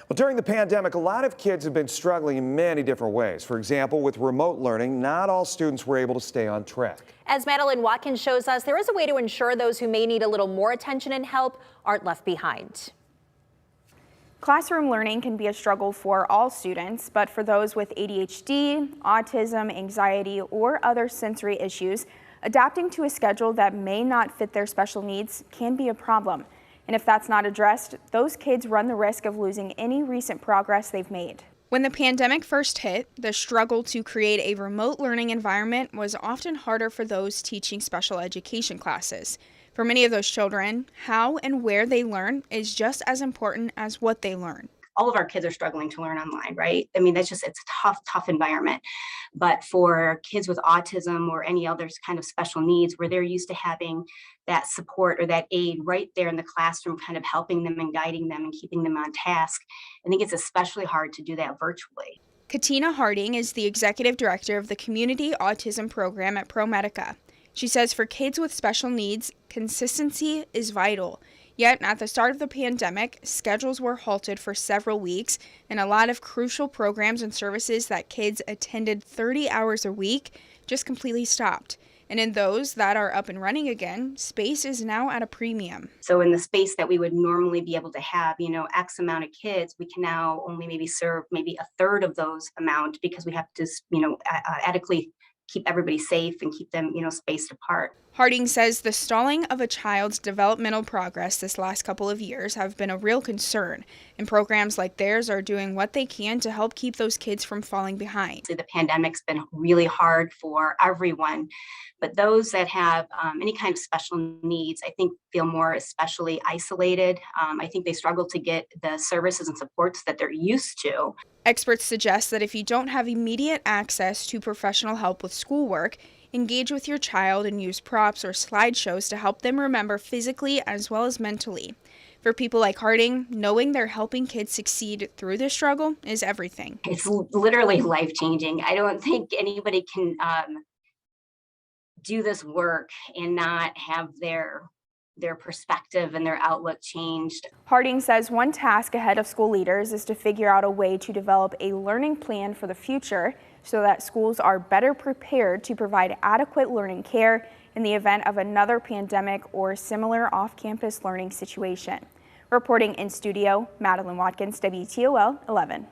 Well, during the pandemic, a lot of kids have been struggling in many different ways. For example, with remote learning, not all students were able to stay on track. As Madeline Watkins shows us, there is a way to ensure those who may need a little more attention and help aren't left behind. Classroom learning can be a struggle for all students, but for those with ADHD, autism, anxiety, or other sensory issues, adapting to a schedule that may not fit their special needs can be a problem. And if that's not addressed, those kids run the risk of losing any recent progress they've made. When the pandemic first hit, the struggle to create a remote learning environment was often harder for those teaching special education classes. For many of those children, how and where they learn is just as important as what they learn. All of our kids are struggling to learn online, right? I mean, it's a tough environment. But for kids with autism or any other kind of special needs, where they're used to having that support or that aid right there in the classroom, kind of helping them and guiding them and keeping them on task, I think it's especially hard to do that virtually. Catina Harding is the executive director of the Community Autism Program at ProMedica. She says for kids with special needs, consistency is vital. Yet, at the start of the pandemic, schedules were halted for several weeks, and a lot of crucial programs and services that kids attended 30 hours a week just completely stopped. And in those that are up and running again, space is now at a premium. So in the space that we would normally be able to have, X amount of kids, we can now only maybe serve maybe a third of those amount because we have to, adequately keep everybody safe and keep them, spaced apart. Harding says the stalling of a child's developmental progress this last couple of years have been a real concern, and programs like theirs are doing what they can to help keep those kids from falling behind. The pandemic's been really hard for everyone, but those that have any kind of special needs, I think, feel more especially isolated. I think they struggle to get the services and supports that they're used to. Experts suggest that if you don't have immediate access to professional help with schoolwork, engage with your child and use props or slideshows to help them remember physically as well as mentally. For people like Harding, knowing they're helping kids succeed through this struggle is everything. It's literally life-changing. I don't think anybody can do this work and not have their perspective and their outlook changed. Harding says one task ahead of school leaders is to figure out a way to develop a learning plan for the future so that schools are better prepared to provide adequate learning care in the event of another pandemic or similar off-campus learning situation. Reporting in studio, Madeline Watkins, WTOL 11.